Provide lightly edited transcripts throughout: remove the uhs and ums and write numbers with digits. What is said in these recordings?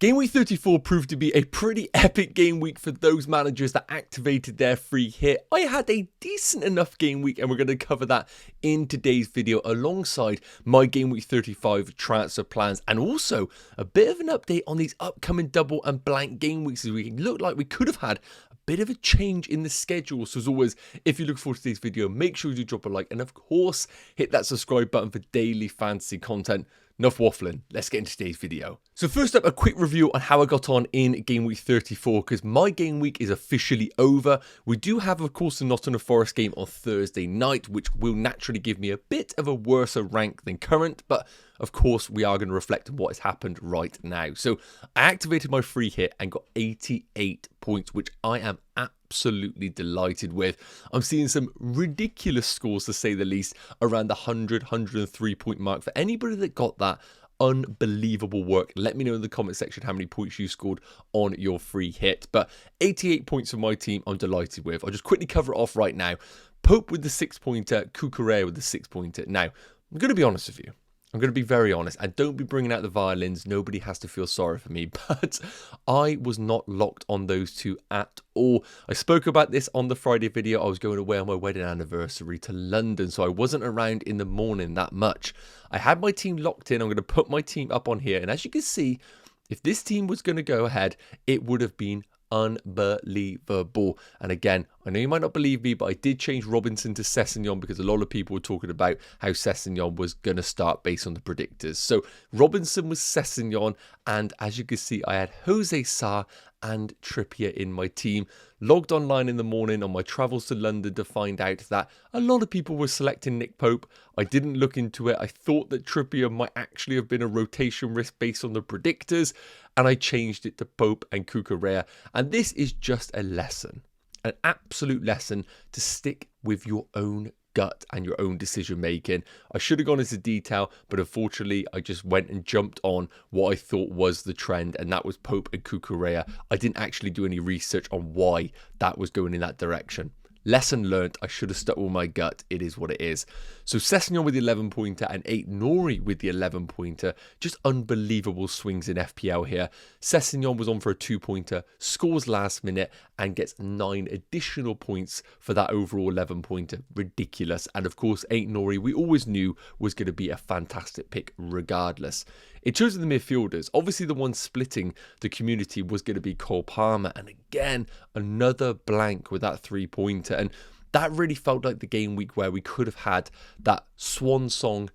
Game week 34 proved to be a pretty epic game week for those managers that activated their free hit. I had a decent enough game week, and we're going to cover that in today's video alongside my game week 35 transfer plans, and also a bit of an update on these upcoming double and blank game weeks, as we look like we could have had a bit of a change in the schedule. So as always, if you look forward to today's video, make sure you drop a like, and of course hit that subscribe button for daily fantasy content. Enough waffling, let's get into today's video. So first up, a quick review on how I got on in game week 34, because my game week is officially over. We do have, of course, the Nottingham Forest game on Thursday night, which will naturally give me a bit of a worse rank than current, but of course we are going to reflect on what has happened right now. So I activated my free hit and got 88 points, which I am absolutely delighted with. I'm seeing some ridiculous scores, to say the least, around the 103 point mark. For anybody that got that, unbelievable work. Let me know in the comment section how many points you scored on your free hit. But 88 points for my team, I'm delighted with. I'll just quickly cover it off right now. Pope with the 6-pointer, Cucurella with the 6-pointer. Now, I'm going to be honest with you. I'm going to be very honest, and don't be bringing out the violins. Nobody has to feel sorry for me, but I was not locked on those two at all. I spoke about this on the Friday video. I was going away on my wedding anniversary to London, so I wasn't around in the morning that much. I had my team locked in. I'm going to put my team up on here, and as you can see, if this team was going to go ahead, it would have been unbelievable. And again, I know you might not believe me, but I did change Robinson to Sessegnon because a lot of people were talking about how Sessegnon was going to start based on the predictors. So Robinson was Sessegnon, and as you can see, I had Jose Sa and Trippier in my team. Logged online in the morning on my travels to London to find out that a lot of people were selecting Nick Pope. I didn't look into it. I thought that Trippier might actually have been a rotation risk based on the predictors, and I changed it to Pope and Cucurella. And this is just a lesson, an absolute lesson to stick with your own gut and your own decision making. I should have gone into detail, but unfortunately I just went and jumped on what I thought was the trend, and that was Pope and Cucurella. I didn't actually do any research on why that was going in that direction. Lesson learnt. I should have stuck with my gut. It is what it is. So Sessegnon with the 11-pointer and Nori with the 11-pointer. Just unbelievable swings in FPL here. Sessegnon was on for a 2-pointer, scores last minute, and gets 9 additional points for that overall 11-pointer. Ridiculous. And of course, Nori, we always knew was going to be a fantastic pick regardless. In terms of the midfielders, obviously the one splitting the community was going to be Cole Palmer. And again, another blank with that 3-pointer. And that really felt like the game week where we could have had that swan song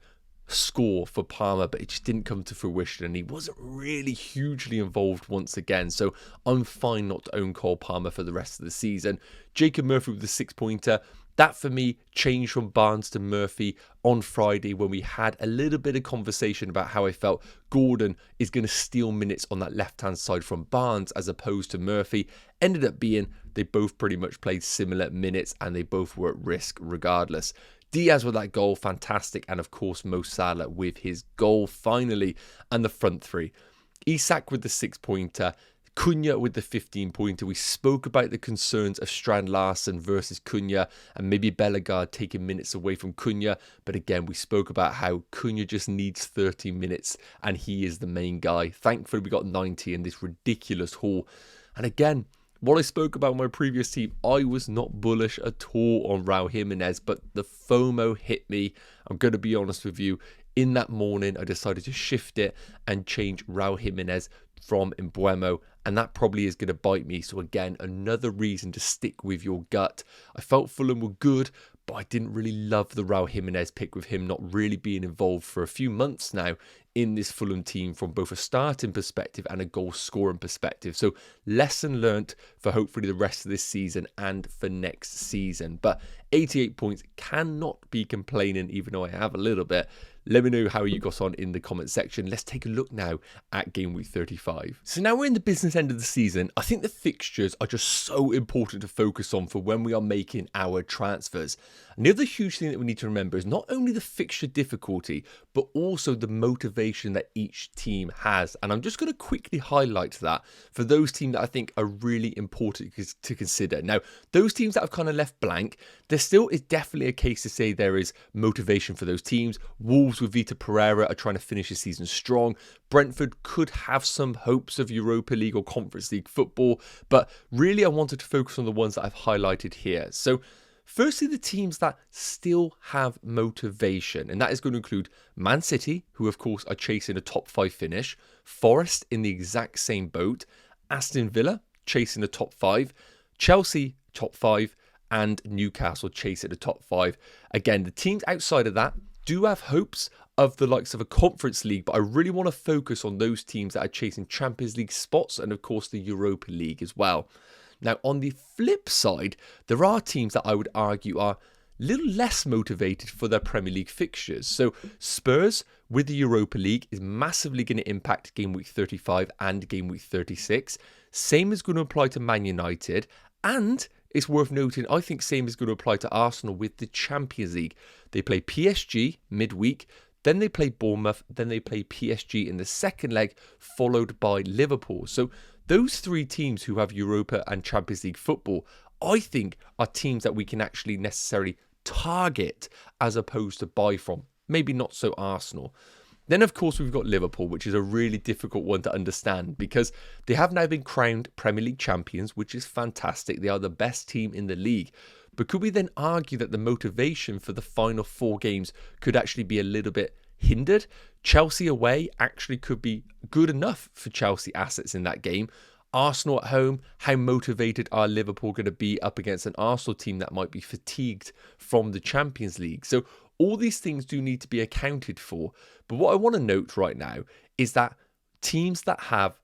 score for Palmer, but it just didn't come to fruition, and he wasn't really hugely involved once again. So I'm fine not to own Cole Palmer for the rest of the season. Jacob Murphy with the 6-pointer. That for me changed from Barnes to Murphy on Friday when we had a little bit of conversation about how I felt Gordon is going to steal minutes on that left-hand side from Barnes as opposed to Murphy. Ended up being they both pretty much played similar minutes, and they both were at risk regardless. Diaz with that goal, fantastic. And of course, Mo Salah with his goal finally. And the front three. Isak with the 6-pointer. Cunha with the 15-pointer. We spoke about the concerns of Strand Larsen versus Cunha, and maybe Bellegarde taking minutes away from Cunha. But again, we spoke about how Cunha just needs 30 minutes, and he is the main guy. Thankfully, we got 90 in this ridiculous haul. And again, what I spoke about in my previous team, I was not bullish at all on Raul Jimenez, but the FOMO hit me. I'm going to be honest with you. In that morning, I decided to shift it and change Raul Jimenez from Mbeumo, and that probably is going to bite me. So again, another reason to stick with your gut. I felt Fulham were good, but I didn't really love the Raul Jimenez pick, with him not really being involved for a few months now in this Fulham team from both a starting perspective and a goal scoring perspective. So lesson learnt for hopefully the rest of this season and for next season. But 88 points, cannot be complaining, even though I have a little bit. Let me know how you got on in the comment section. Let's take a look now at game week 35. So now we're in the business end of the season. I think the fixtures are just so important to focus on for when we are making our transfers. And the other huge thing that we need to remember is not only the fixture difficulty, but also the motivation formation that each team has. And I'm just going to quickly highlight that for those teams that I think are really important to consider. Now, those teams that have kind of left blank, there still is definitely a case to say there is motivation for those teams. Wolves with Vitor Pereira are trying to finish the season strong. Brentford could have some hopes of Europa League or Conference League football, but really I wanted to focus on the ones that I've highlighted here. So firstly, the teams that still have motivation, and that is going to include Man City, who of course are chasing a top 5 finish, Forest in the exact same boat, Aston Villa chasing the top 5, Chelsea top 5, and Newcastle chasing the top 5. Again, the teams outside of that do have hopes of the likes of a Conference League, but I really want to focus on those teams that are chasing Champions League spots and of course the Europa League as well. Now, on the flip side, there are teams that I would argue are a little less motivated for their Premier League fixtures. So Spurs with the Europa League is massively going to impact game week 35 and game week 36. Same is going to apply to Man United, and it's worth noting, I think same is going to apply to Arsenal with the Champions League. They play PSG midweek, then they play Bournemouth, then they play PSG in the second leg, followed by Liverpool. So those three teams who have Europa and Champions League football, I think are teams that we can actually necessarily target as opposed to buy from. Maybe not so Arsenal. Then, of course, we've got Liverpool, which is a really difficult one to understand because they have now been crowned Premier League champions, which is fantastic. They are the best team in the league. But could we then argue that the motivation for the final 4 games could actually be a little bit hindered? Chelsea away actually could be good enough for Chelsea assets in that game. Arsenal at home, how motivated are Liverpool going to be up against an Arsenal team that might be fatigued from the Champions League? So all these things do need to be accounted for. But what I want to note right now is that teams that have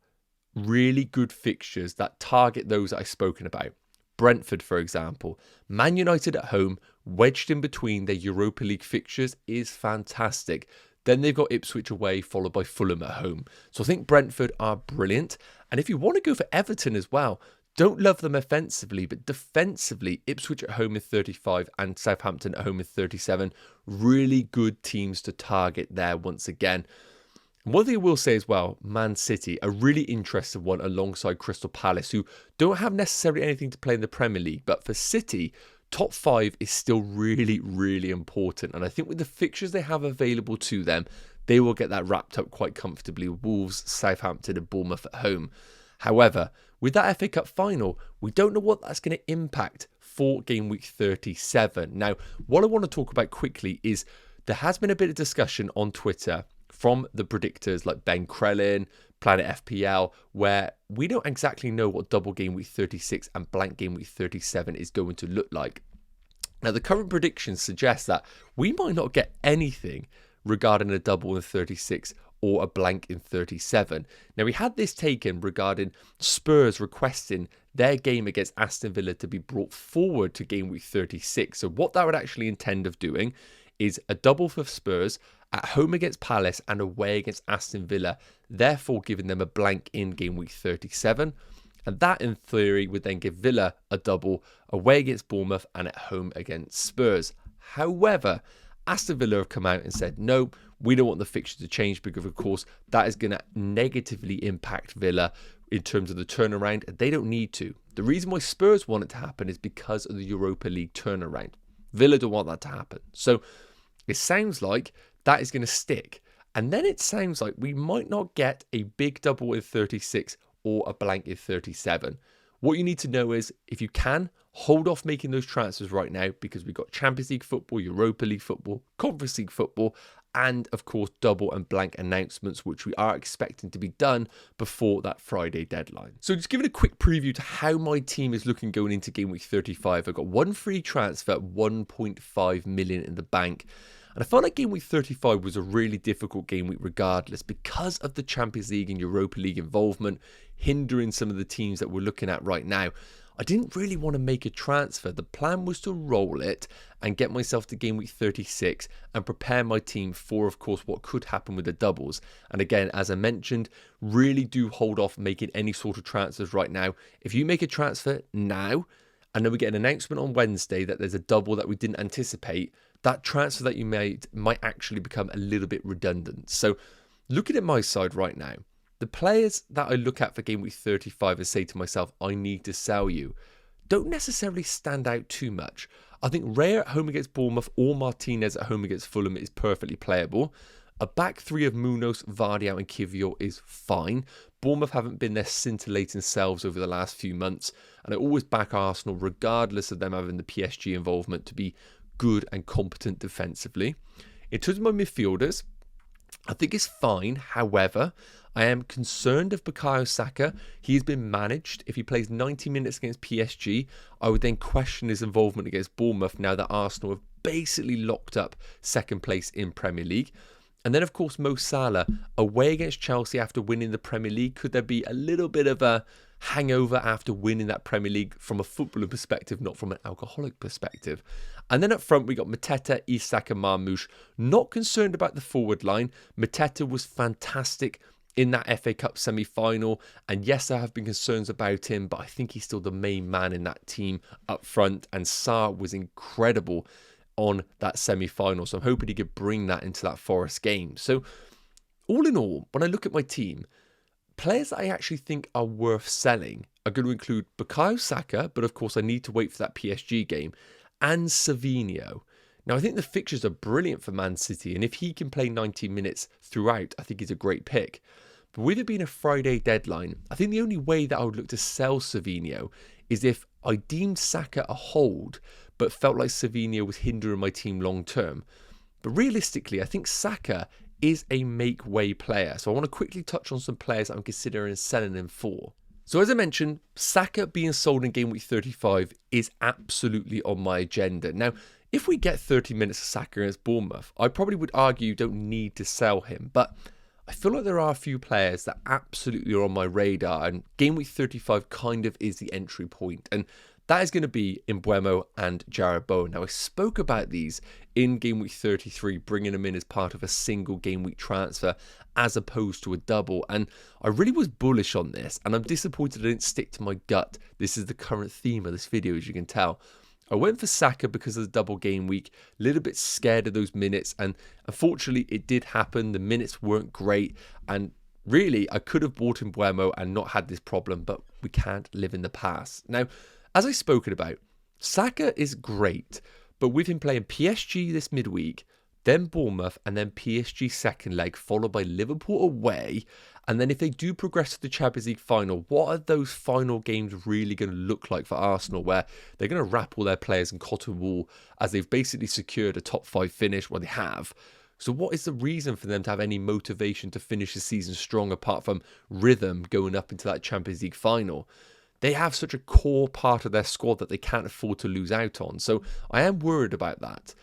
really good fixtures that target those that I've spoken about, Brentford, for example, Man United at home, wedged in between their Europa League fixtures, is fantastic. Then they've got Ipswich away, followed by Fulham at home. So I think Brentford are brilliant. And if you want to go for Everton as well, don't love them offensively, but defensively, Ipswich at home in 35 and Southampton at home in 37. Really good teams to target there once again. And one thing I will say as well, Man City, a really interesting one alongside Crystal Palace, who don't have necessarily anything to play in the Premier League. But for City, top 5 is still really, really important. And I think with the fixtures they have available to them, they will get that wrapped up quite comfortably with Wolves, Southampton and Bournemouth at home. However, with that FA Cup final, we don't know what that's going to impact for game week 37. Now, what I want to talk about quickly is there has been a bit of discussion on Twitter from the predictors like Ben Krellin, Planet FPL, where we don't exactly know what double game week 36 and blank game week 37 is going to look like. Now, the current predictions suggest that we might not get anything regarding a double in 36 or a blank in 37. Now, we had this taken regarding Spurs requesting their game against Aston Villa to be brought forward to game week 36. So what that would actually intend of doing is a double for Spurs at home against Palace and away against Aston Villa, therefore giving them a blank in game week 37. And that, in theory, would then give Villa a double away against Bournemouth and at home against Spurs. However, Aston Villa have come out and said, no, we don't want the fixture to change because, of course, that is going to negatively impact Villa in terms of the turnaround. They don't need to. The reason why Spurs want it to happen is because of the Europa League turnaround. Villa don't want that to happen. So it sounds like that is going to stick. And then it sounds like we might not get a big double in 36 or a blank in 37. What you need to know is, if you can, hold off making those transfers right now because we've got Champions League football, Europa League football, Conference League football, and of course double and blank announcements, which we are expecting to be done before that Friday deadline. So just giving a quick preview to how my team is looking going into game week 35. I've got one free transfer, 1.5 million in the bank. And I felt like game week 35 was a really difficult game week regardless because of the Champions League and Europa League involvement hindering some of the teams that we're looking at right now. I didn't really want to make a transfer. The plan was to roll it and get myself to game week 36 and prepare my team for, of course, what could happen with the doubles. And again, as I mentioned, really do hold off making any sort of transfers right now. If you make a transfer now, and then we get an announcement on Wednesday that there's a double that we didn't anticipate, that transfer that you made might actually become a little bit redundant. So looking at my side right now, the players that I look at for game week 35 and say to myself, I need to sell you, don't necessarily stand out too much. I think Raya at home against Bournemouth or Martinez at home against Fulham is perfectly playable. A back three of Munoz, Vardy and Kiwior is fine. Bournemouth haven't been their scintillating selves over the last few months, and I always back Arsenal, regardless of them having the PSG involvement, to be good and competent defensively. In terms of my midfielders, I think it's fine. However, I am concerned of Bukayo Saka. He's been managed. If he plays 90 minutes against PSG, I would then question his involvement against Bournemouth now that Arsenal have basically locked up second place in Premier League. And then, of course, Mo Salah away against Chelsea after winning the Premier League. Could there be a little bit of a hangover after winning that Premier League from a footballing perspective, not from an alcoholic perspective? And then up front, we got Mateta, Isak and Marmoush. Not concerned about the forward line. Mateta was fantastic in that FA Cup semi-final. And yes, there have been concerns about him, but I think he's still the main man in that team up front. And Sarr was incredible on that semi-final, so I'm hoping he could bring that into that Forest game. So all in all, when I look at my team, players that I actually think are worth selling are going to include Bukayo Saka, but of course I need to wait for that PSG game, and Savinho. Now I think the fixtures are brilliant for Man City, and if he can play 90 minutes throughout, I think he's a great pick. But with it being a Friday deadline, I think the only way that I would look to sell Savinho is if I deemed Saka a hold, but felt like Savinho was hindering my team long term. But realistically, I think Saka is a make-way player. So I want to quickly touch on some players that I'm considering selling him for. So as I mentioned, Saka being sold in game week 35 is absolutely on my agenda. Now, if we get 30 minutes of Saka against Bournemouth, I probably would argue you don't need to sell him. But I feel like there are a few players that absolutely are on my radar, and game week 35 kind of is the entry point. And that is going to be Mbeumo and Jarrod Bowen. Now, I spoke about these in game week 33, bringing them in as part of a single game week transfer as opposed to a double. And I really was bullish on this, and I'm disappointed I didn't stick to my gut. This is the current theme of this video, as you can tell. I went for Saka because of the double game week, a little bit scared of those minutes, and unfortunately it did happen. The minutes weren't great, and really I could have bought Mbeumo and not had this problem, but we can't live in the past. Now, as I've spoken about, Saka is great, but with him playing PSG this midweek, then Bournemouth, and then PSG second leg, followed by Liverpool away, and then if they do progress to the Champions League final, what are those final games really going to look like for Arsenal, where they're going to wrap all their players in cotton wool as they've basically secured a top 5 finish? Well, they have. So what is the reason for them to have any motivation to finish the season strong apart from rhythm going up into that Champions League final? They have such a core part of their squad that they can't afford to lose out on. So I am worried about that.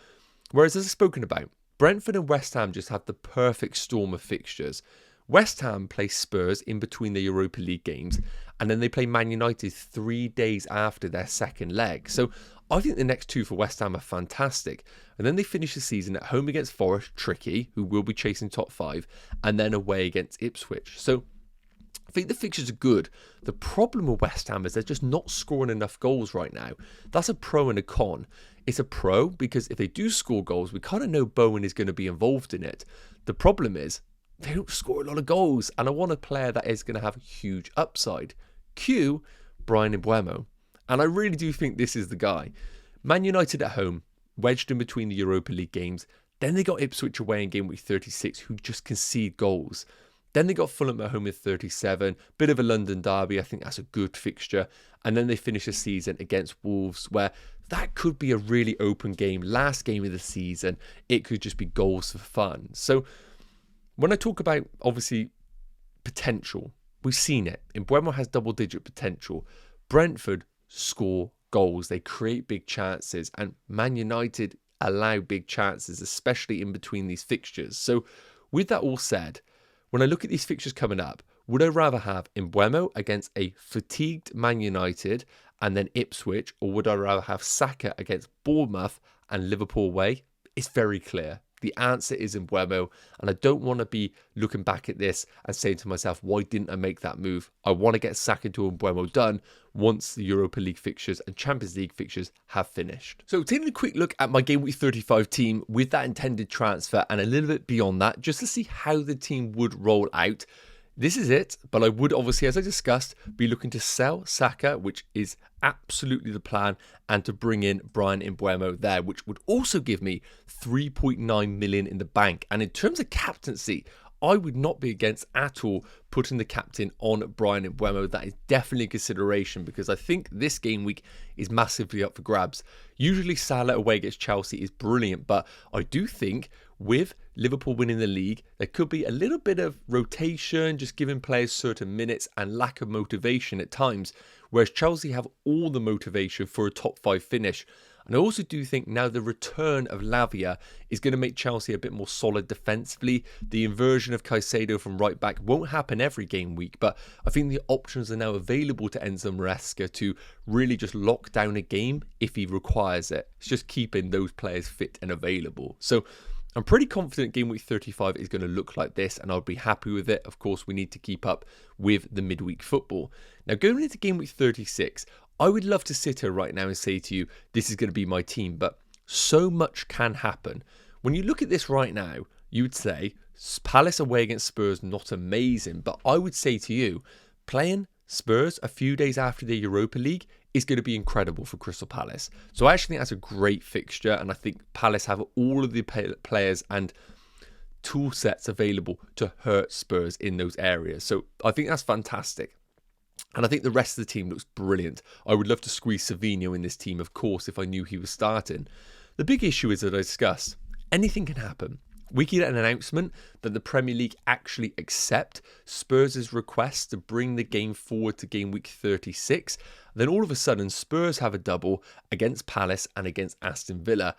Whereas, as I've spoken about, Brentford and West Ham just have the perfect storm of fixtures. West Ham play Spurs in between the Europa League games, and then they play Man United 3 days after their second leg. So I think the next two for West Ham are fantastic. And then they finish the season at home against Forest, tricky, who will be chasing top 5, and then away against Ipswich. So I think the fixtures are good. The problem with West Ham is they're just not scoring enough goals right now. That's a pro and a con. It's a pro because if they do score goals, we kind of know Bowen is going to be involved in it. The problem is they don't score a lot of goals, and I want a player that is going to have a huge upside. Cue Bryan Mbeumo. And I really do think this is the guy. Man United at home, wedged in between the Europa League games. Then they got Ipswich away in game week 36, who just concede goals. Then they got Fulham at home in 37. Bit of a London derby. I think that's a good fixture. And then they finish the season against Wolves, where that could be a really open game. Last game of the season, it could just be goals for fun. So when I talk about, obviously, potential, we've seen it. Mbeumo has double-digit potential. Brentford score goals. They create big chances. And Man United allow big chances, especially in between these fixtures. So with that all said, when I look at these fixtures coming up, would I rather have Mbeumo against a fatigued Man United and then Ipswich, or would I rather have Saka against Bournemouth and Liverpool away? It's very clear. The answer is Mbeumo, and I don't want to be looking back at this and saying to myself, why didn't I make that move? I want to get Saka to Mbeumo done once the Europa League fixtures and Champions League fixtures have finished. So taking a quick look at my Game Week 35 team with that intended transfer and a little bit beyond that, just to see how the team would roll out. This is it, but I would obviously, as I discussed, be looking to sell Saka, which is absolutely the plan, and to bring in Bryan Mbeumo there, which would also give me 3.9 million in the bank. And in terms of captaincy, I would not be against at all putting the captain on Bryan Mbeumo. That is definitely a consideration because I think this game week is massively up for grabs. Usually Salah away against Chelsea is brilliant, but I do think with Liverpool winning the league, there could be a little bit of rotation, just giving players certain minutes and lack of motivation at times, whereas Chelsea have all the motivation for a top 5 finish. And I also do think now the return of Lavia is going to make Chelsea a bit more solid defensively. The inversion of Caicedo from right back won't happen every game week, but I think the options are now available to Enzo Maresca to really just lock down a game if he requires it. It's just keeping those players fit and available. So I'm pretty confident Game Week 35 is going to look like this, and I'll be happy with it. Of course, we need to keep up with the midweek football. Now, going into Game Week 36, I would love to sit here right now and say to you, this is going to be my team, but so much can happen. When you look at this right now, you would say, Palace away against Spurs, not amazing, but I would say to you, playing Spurs a few days after the Europa League is going to be incredible for Crystal Palace. So I actually think that's a great fixture, and I think Palace have all of the players and tool sets available to hurt Spurs in those areas. So I think that's fantastic. And I think the rest of the team looks brilliant. I would love to squeeze Savinho in this team, of course, if I knew he was starting. The big issue is that I discussed, anything can happen. We could get an announcement that the Premier League actually accept Spurs' request to bring the game forward to game week 36. Then all of a sudden, Spurs have a double against Palace and against Aston Villa.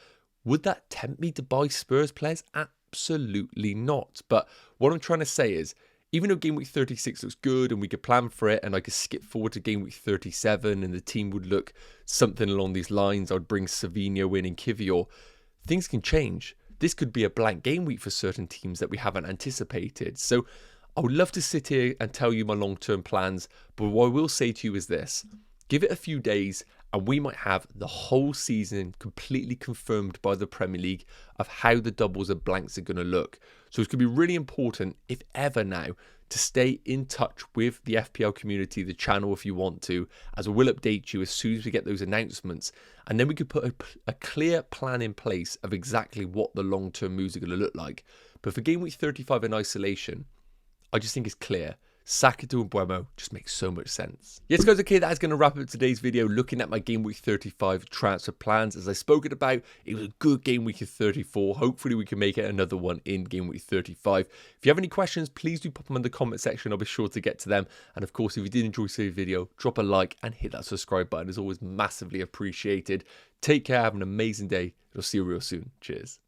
Would that tempt me to buy Spurs players? Absolutely not. But what I'm trying to say is, even though game week 36 looks good and we could plan for it and I could skip forward to game week 37 and the team would look something along these lines, I'd bring Savinho in and Kivior, things can change. This could be a blank game week for certain teams that we haven't anticipated. So I would love to sit here and tell you my long-term plans, but what I will say to you is this. Give it a few days and we might have the whole season completely confirmed by the Premier League of how the doubles and blanks are going to look. So it's going to be really important, if ever now, to stay in touch with the FPL community, the channel if you want to, as I will update you as soon as we get those announcements. And then we could put a clear plan in place of exactly what the long-term moves are going to look like. But for game week 35 in isolation, I just think it's clear. Saka to Mbeumo just makes so much sense. Yes, guys, okay, that is going to wrap up today's video looking at my Game Week 35 transfer plans. As I spoke about, it was a good Game Week of 34. Hopefully, we can make it another one in Game Week 35. If you have any questions, please do pop them in the comment section. I'll be sure to get to them. And of course, if you did enjoy today's video, drop a like and hit that subscribe button. It's always massively appreciated. Take care, have an amazing day. I'll see you real soon. Cheers.